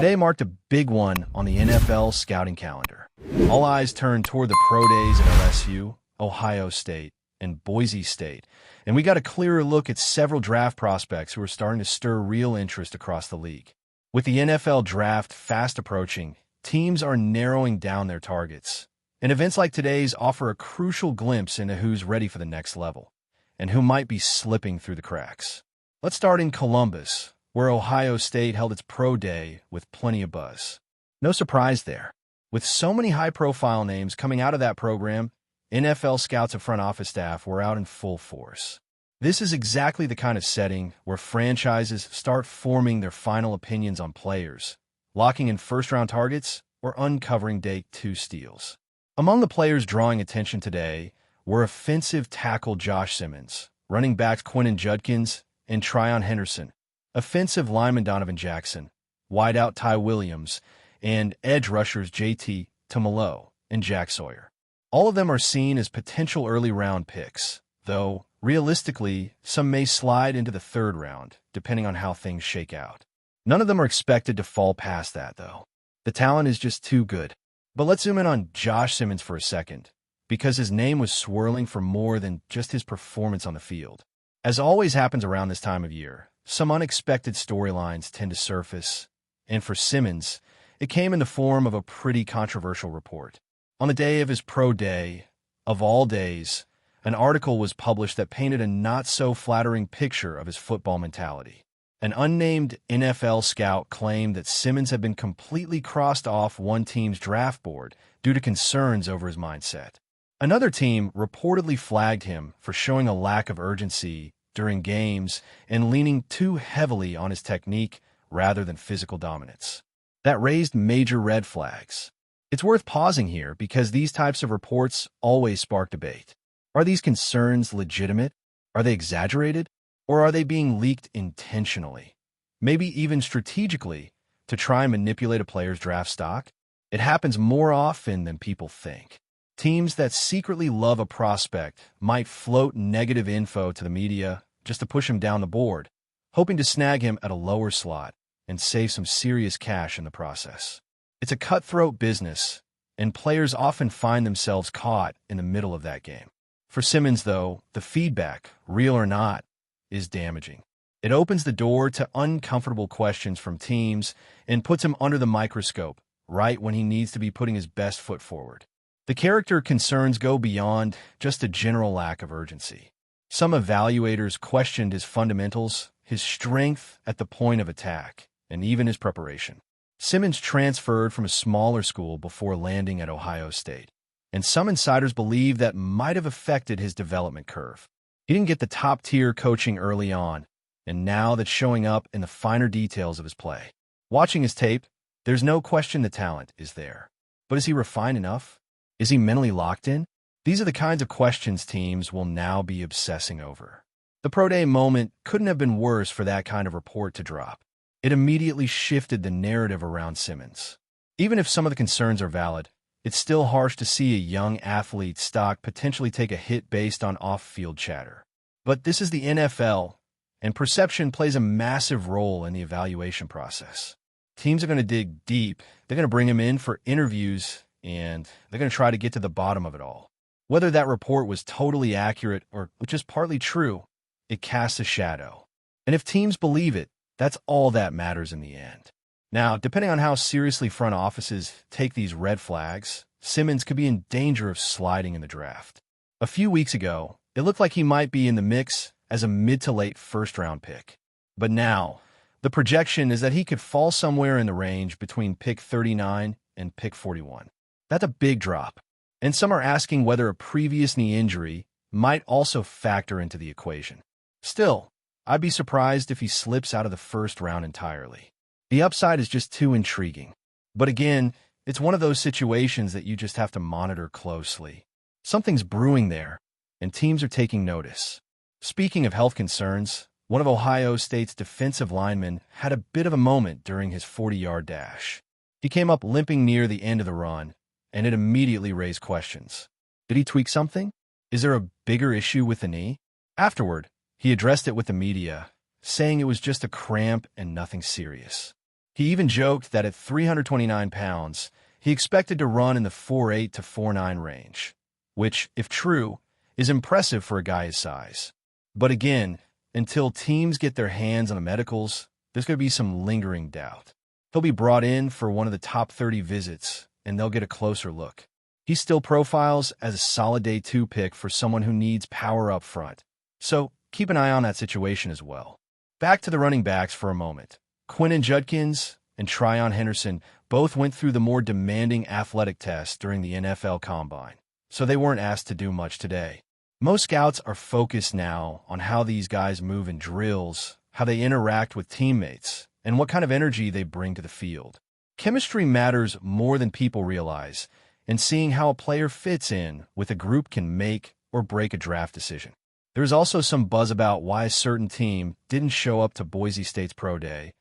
Today marked a big one on the NFL scouting calendar. All eyes turned toward the pro days at LSU, Ohio State, and Boise State, and we got a clearer look at several draft prospects who are starting to stir real interest across the league. With the NFL draft fast approaching, teams are narrowing down their targets, and events like today's offer a crucial glimpse into who's ready for the next level and who might be slipping through the cracks. Let's start in Columbus, where Ohio State held its pro day with plenty of buzz. No surprise there. With so many high-profile names coming out of that program, NFL scouts and front office staff were out in full force. This is exactly the kind of setting where franchises start forming their final opinions on players, locking in first-round targets or uncovering day 2 steals. Among the players drawing attention today were offensive tackle Josh Simmons, running backs Quentin Judkins and Tryon Henderson, offensive lineman Donovan Jackson, wideout Ty Williams, and edge rushers JT Tumalo and Jack Sawyer. All of them are seen as potential early-round picks, though, realistically, some may slide into the third round, depending on how things shake out. None of them are expected to fall past that, though. The talent is just too good. But let's zoom in on Josh Simmons for a second, because his name was swirling for more than just his performance on the field. As always happens around this time of year, some unexpected storylines tend to surface, and for Simmons, it came in the form of a pretty controversial report. On the day of his pro day, of all days, an article was published that painted a not-so-flattering picture of his football mentality. An unnamed NFL scout claimed that Simmons had been completely crossed off one team's draft board due to concerns over his mindset. Another team reportedly flagged him for showing a lack of urgency during games and leaning too heavily on his technique rather than physical dominance. That raised major red flags. It's worth pausing here because these types of reports always spark debate. Are these concerns legitimate? Are they exaggerated? Or are they being leaked intentionally, maybe even strategically, to try and manipulate a player's draft stock? It happens more often than people think. Teams that secretly love a prospect might float negative info to the media just to push him down the board, hoping to snag him at a lower slot and save some serious cash in the process. It's a cutthroat business, and players often find themselves caught in the middle of that game. For Simmons, though, the feedback, real or not, is damaging. It opens the door to uncomfortable questions from teams and puts him under the microscope right when he needs to be putting his best foot forward. The character concerns go beyond just a general lack of urgency. Some evaluators questioned his fundamentals, his strength at the point of attack, and even his preparation. Simmons transferred from a smaller school before landing at Ohio State, and some insiders believe that might have affected his development curve. He didn't get the top-tier coaching early on, and now that's showing up in the finer details of his play. Watching his tape, there's no question the talent is there. But is he refined enough? Is he mentally locked in? These are the kinds of questions teams will now be obsessing over. The Pro Day moment couldn't have been worse for that kind of report to drop. It immediately shifted the narrative around Simmons. Even if some of the concerns are valid, it's still harsh to see a young athlete's stock potentially take a hit based on off-field chatter. But this is the NFL, and perception plays a massive role in the evaluation process. Teams are going to dig deep, they're going to bring him in for interviews, and they're going to try to get to the bottom of it all. Whether that report was totally accurate or just partly true, it casts a shadow. And if teams believe it, that's all that matters in the end. Now, depending on how seriously front offices take these red flags, Simmons could be in danger of sliding in the draft. A few weeks ago, it looked like he might be in the mix as a mid to late first-round pick. But now, the projection is that he could fall somewhere in the range between pick 39 and pick 41. That's a big drop. And some are asking whether a previous knee injury might also factor into the equation. Still, I'd be surprised if he slips out of the first round entirely. The upside is just too intriguing. But again, it's one of those situations that you just have to monitor closely. Something's brewing there, and teams are taking notice. Speaking of health concerns, one of Ohio State's defensive linemen had a bit of a moment during his 40-yard dash. He came up limping near the end of the run, and it immediately raised questions. Did he tweak something? Is there a bigger issue with the knee? Afterward, he addressed it with the media, saying it was just a cramp and nothing serious. He even joked that at 329 pounds, he expected to run in the 4.8 to 4.9 range, which, if true, is impressive for a guy his size. But again, until teams get their hands on the medicals, there's going to be some lingering doubt. He'll be brought in for one of the top 30 visits, and they'll get a closer look. He still profiles as a solid day 2 pick for someone who needs power up front. So keep an eye on that situation as well. Back to the running backs for a moment. Quinton Judkins and Tryon Henderson both went through the more demanding athletic tests during the NFL Combine, so they weren't asked to do much today. Most scouts are focused now on how these guys move in drills, how they interact with teammates, and what kind of energy they bring to the field. Chemistry matters more than people realize, and seeing how a player fits in with a group can make or break a draft decision. There's also some buzz about why a certain team didn't show up to Boise State's Pro Day,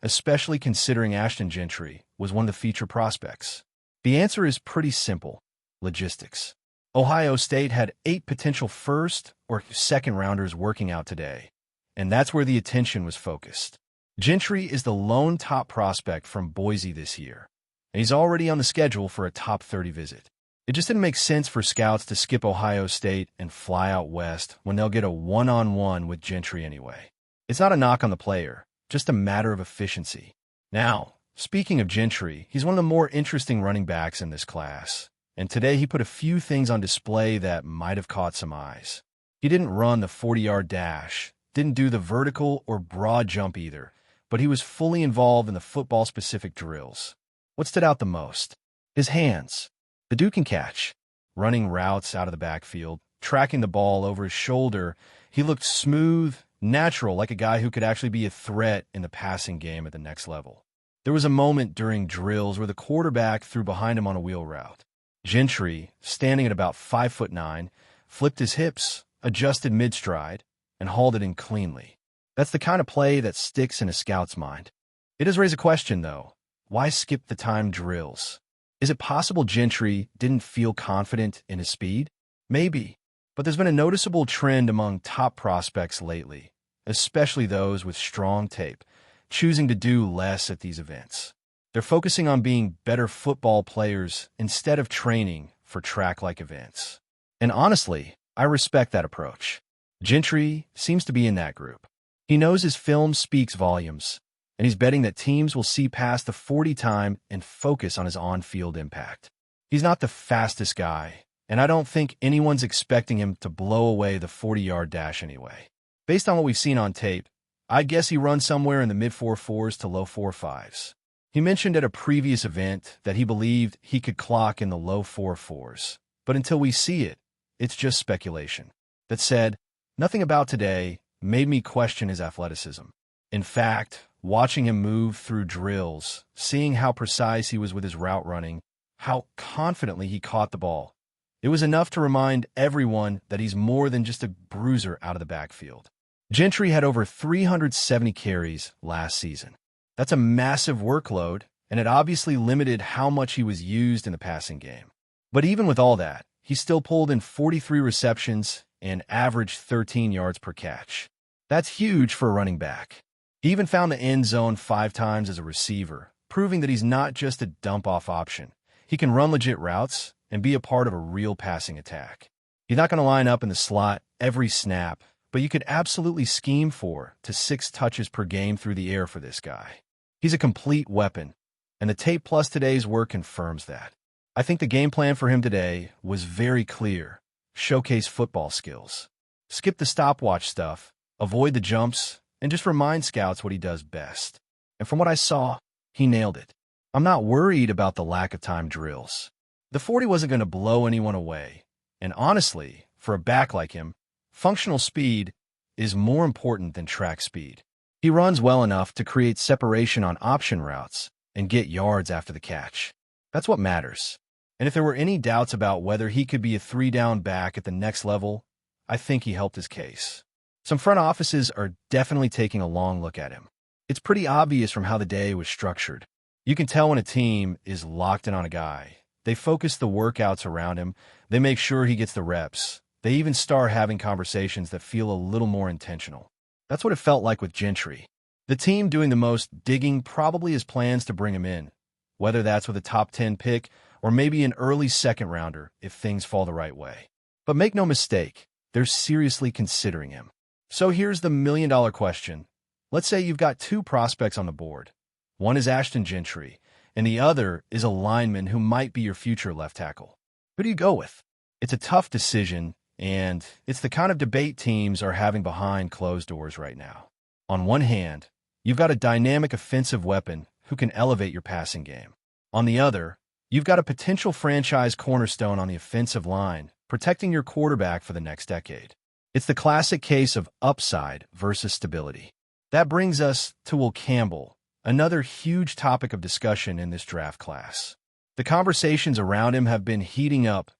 especially considering Ashton Gentry was one of the feature prospects. The answer is pretty simple: logistics. Ohio State had 8 potential first or second rounders working out today, and that's where the attention was focused. Gentry is the lone top prospect from Boise this year, and he's already on the schedule for a top 30 visit. It just didn't make sense for scouts to skip Ohio State and fly out west when they'll get a one-on-one with Gentry anyway. It's not a knock on the player, just a matter of efficiency. Now, speaking of Gentry, he's one of the more interesting running backs in this class, and today he put a few things on display that might have caught some eyes. He didn't run the 40-yard dash, didn't do the vertical or broad jump either, but he was fully involved in the football-specific drills. What stood out the most? His hands. The dude can catch. Running routes out of the backfield, tracking the ball over his shoulder, he looked smooth, natural, like a guy who could actually be a threat in the passing game at the next level. There was a moment during drills where the quarterback threw behind him on a wheel route. Gentry, standing at about 5'9", flipped his hips, adjusted mid-stride, and hauled it in cleanly. That's the kind of play that sticks in a scout's mind. It does raise a question, though. Why skip the time drills? Is it possible Gentry didn't feel confident in his speed? Maybe. But there's been a noticeable trend among top prospects lately, especially those with strong tape, choosing to do less at these events. They're focusing on being better football players instead of training for track-like events. And honestly, I respect that approach. Gentry seems to be in that group. He knows his film speaks volumes, and he's betting that teams will see past the 40 time and focus on his on-field impact. He's not the fastest guy, and I don't think anyone's expecting him to blow away the 40-yard dash anyway. Based on what we've seen on tape, I'd guess he runs somewhere in the mid-4.4s to low 4.5s. He mentioned at a previous event that he believed he could clock in the low 4.4s, but until we see it, it's just speculation. That said, nothing about today made me question his athleticism. In fact, watching him move through drills, seeing how precise he was with his route running, how confidently he caught the ball, it was enough to remind everyone that he's more than just a bruiser out of the backfield. Gentry had over 370 carries last season. That's a massive workload, and it obviously limited how much he was used in the passing game. But even with all that, he still pulled in 43 receptions and averaged 13 yards per catch. That's huge for a running back. He even found the end zone 5 times as a receiver, proving that he's not just a dump-off option. He can run legit routes and be a part of a real passing attack. He's not going to line up in the slot every snap, but you could absolutely scheme 4 to 6 touches per game through the air for this guy. He's a complete weapon, and the tape plus today's work confirms that. I think the game plan for him today was very clear. Showcase football skills. Skip the stopwatch stuff, avoid the jumps, and just remind scouts what he does best. And from what I saw, he nailed it. I'm not worried about the lack of time drills. The 40 wasn't going to blow anyone away, and honestly, for a back like him, functional speed is more important than track speed. He runs well enough to create separation on option routes and get yards after the catch. That's what matters. And if there were any doubts about whether he could be a 3-down back at the next level, I think he helped his case. Some front offices are definitely taking a long look at him. It's pretty obvious from how the day was structured. You can tell when a team is locked in on a guy. They focus the workouts around him. They make sure he gets the reps. They even start having conversations that feel a little more intentional. That's what it felt like with Gentry. The team doing the most digging probably has plans to bring him in, whether that's with a top 10 pick or maybe an early second rounder if things fall the right way. But make no mistake, they're seriously considering him. So here's the million-dollar question. Let's say you've got two prospects on the board. One is Ashton Gentry, and the other is a lineman who might be your future left tackle. Who do you go with? It's a tough decision, and it's the kind of debate teams are having behind closed doors right now. On one hand, you've got a dynamic offensive weapon who can elevate your passing game. On the other, you've got a potential franchise cornerstone on the offensive line, protecting your quarterback for the next decade. It's the classic case of upside versus stability. That brings us to Will Campbell, another huge topic of discussion in this draft class. The conversations around him have been heating up,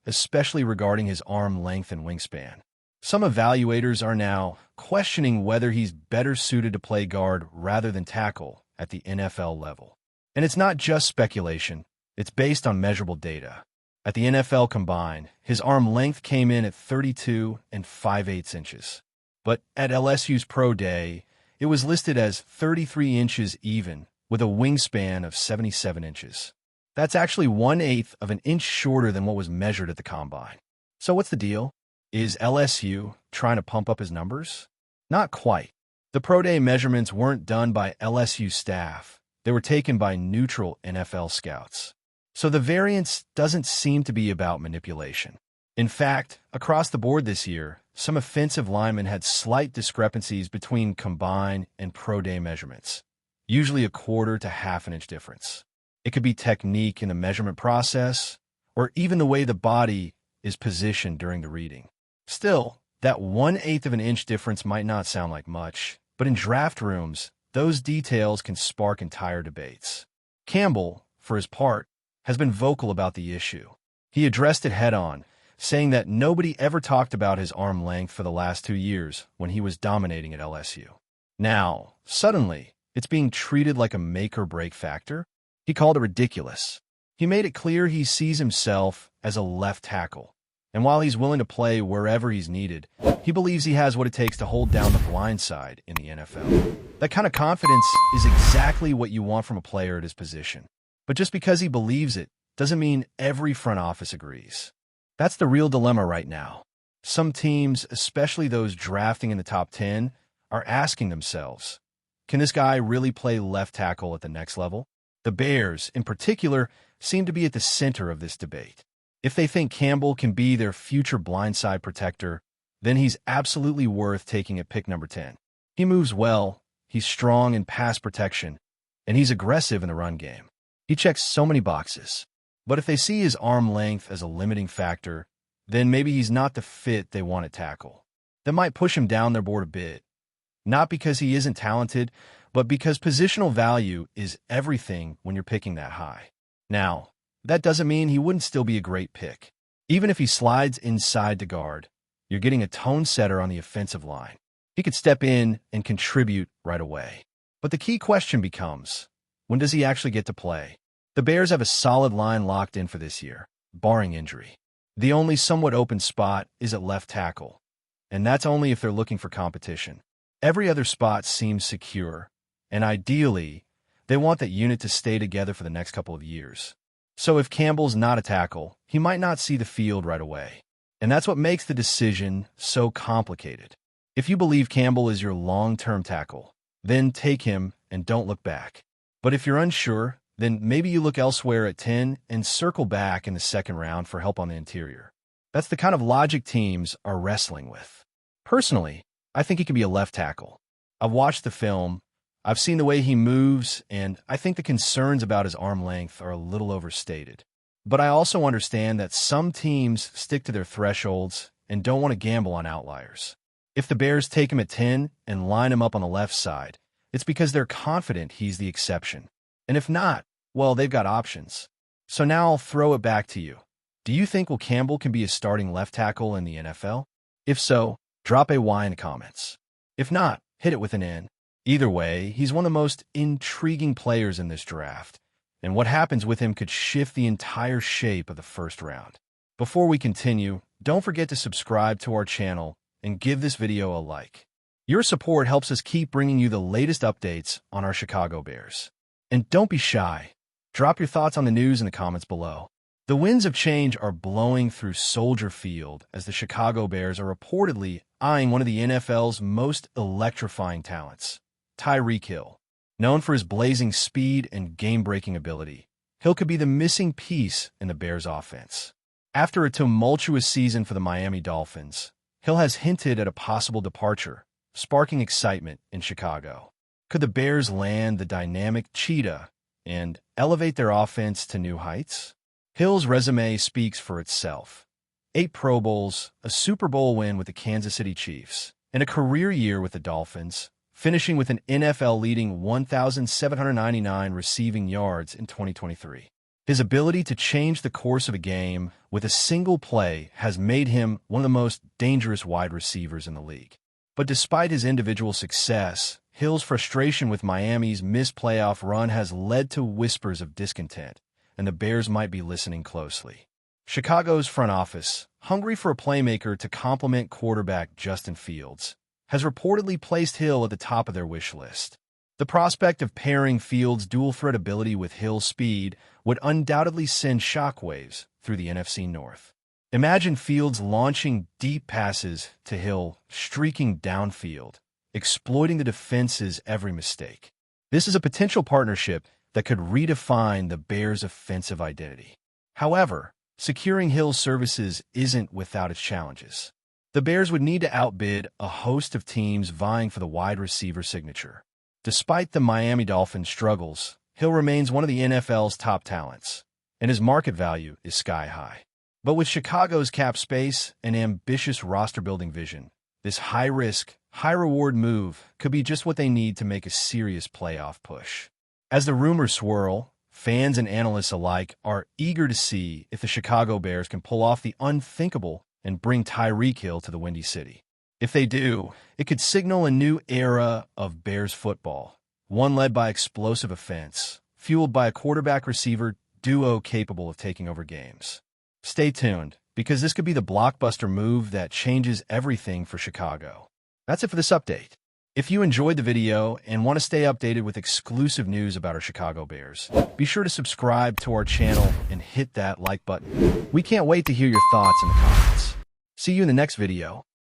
especially regarding his arm length and wingspan. Some evaluators are now questioning whether he's better suited to play guard rather than tackle at the NFL level. And it's not just speculation, it's based on measurable data. At the NFL Combine, his arm length came in at 32 and 5/8 inches. But at LSU's Pro Day, it was listed as 33 inches even, with a wingspan of 77 inches. That's actually 1/8 of an inch shorter than what was measured at the Combine. So what's the deal? Is LSU trying to pump up his numbers? Not quite. The Pro Day measurements weren't done by LSU staff. They were taken by neutral NFL scouts. So the variance doesn't seem to be about manipulation. In fact, across the board this year, some offensive linemen had slight discrepancies between Combine and Pro Day measurements, usually a quarter to half an inch difference. It could be technique in the measurement process, or even the way the body is positioned during the reading. Still, that 1/8 of an inch difference might not sound like much, but in draft rooms, those details can spark entire debates. Campbell, for his part, has been vocal about the issue. He addressed it head-on, saying that nobody ever talked about his arm length for the last 2 years when he was dominating at LSU. Now, suddenly, it's being treated like a make-or-break factor. He called it ridiculous. He made it clear he sees himself as a left tackle, and while he's willing to play wherever he's needed, he believes he has what it takes to hold down the blind side in the NFL. That kind of confidence is exactly what you want from a player at his position. But just because he believes it doesn't mean every front office agrees. That's the real dilemma right now. Some teams, especially those drafting in the top 10, are asking themselves, can this guy really play left tackle at the next level? The Bears, in particular, seem to be at the center of this debate. If they think Campbell can be their future blindside protector, then he's absolutely worth taking at pick number 10. He moves well, he's strong in pass protection, and he's aggressive in the run game. He checks so many boxes. But if they see his arm length as a limiting factor, then maybe he's not the fit they want at tackle. That might push him down their board a bit. Not because he isn't talented, but because positional value is everything when you're picking that high. Now, that doesn't mean he wouldn't still be a great pick. Even if he slides inside to guard, you're getting a tone setter on the offensive line. He could step in and contribute right away. But the key question becomes, when does he actually get to play? The Bears have a solid line locked in for this year, barring injury. The only somewhat open spot is at left tackle, and that's only if they're looking for competition. Every other spot seems secure, and ideally, they want that unit to stay together for the next couple of years. So if Campbell's not a tackle, he might not see the field right away. And that's what makes the decision so complicated. If you believe Campbell is your long-term tackle, then take him and don't look back. But if you're unsure, then maybe you look elsewhere at 10 and circle back in the second round for help on the interior. That's the kind of logic teams are wrestling with. Personally, I think he can be a left tackle. I've watched the film, I've seen the way he moves, and I think the concerns about his arm length are a little overstated. But I also understand that some teams stick to their thresholds and don't want to gamble on outliers. If the Bears take him at 10 and line him up on the left side, it's because they're confident he's the exception. And if not, well, they've got options. So now I'll throw it back to you. Do you think Will Campbell can be a starting left tackle in the NFL? If so, drop a Y in the comments. If not, hit it with an N. Either way, he's one of the most intriguing players in this draft, and what happens with him could shift the entire shape of the first round. Before we continue, don't forget to subscribe to our channel and give this video a like. Your support helps us keep bringing you the latest updates on our Chicago Bears. And don't be shy. Drop your thoughts on the news in the comments below. The winds of change are blowing through Soldier Field as the Chicago Bears are reportedly eyeing one of the NFL's most electrifying talents, Tyreek Hill. Known for his blazing speed and game-breaking ability, Hill could be the missing piece in the Bears' offense. After a tumultuous season for the Miami Dolphins, Hill has hinted at a possible departure, sparking excitement in Chicago. Could the Bears land the dynamic cheetah and elevate their offense to new heights? Hill's resume speaks for itself. 8 Pro Bowls, a Super Bowl win with the Kansas City Chiefs, and a career year with the Dolphins, finishing with an NFL-leading 1,799 receiving yards in 2023. His ability to change the course of a game with a single play has made him one of the most dangerous wide receivers in the league. But despite his individual success, Hill's frustration with Miami's missed playoff run has led to whispers of discontent, and the Bears might be listening closely. Chicago's front office, hungry for a playmaker to complement quarterback Justin Fields, has reportedly placed Hill at the top of their wish list. The prospect of pairing Fields' dual-threat ability with Hill's speed would undoubtedly send shockwaves through the NFC North. Imagine Fields launching deep passes to Hill, streaking downfield, exploiting the defense's every mistake. This is a potential partnership that could redefine the Bears' offensive identity. However, securing Hill's services isn't without its challenges. The Bears would need to outbid a host of teams vying for the wide receiver signature. Despite the Miami Dolphins' struggles, Hill remains one of the NFL's top talents, and his market value is sky-high. But with Chicago's cap space and ambitious roster-building vision, this high-risk, high-reward move could be just what they need to make a serious playoff push. As the rumors swirl, fans and analysts alike are eager to see if the Chicago Bears can pull off the unthinkable and bring Tyreek Hill to the Windy City. If they do, it could signal a new era of Bears football, one led by explosive offense, fueled by a quarterback-receiver duo capable of taking over games. Stay tuned, because this could be the blockbuster move that changes everything for Chicago. That's it for this update. If you enjoyed the video and want to stay updated with exclusive news about our Chicago Bears, be sure to subscribe to our channel and hit that like button. We can't wait to hear your thoughts in the comments. See you in the next video.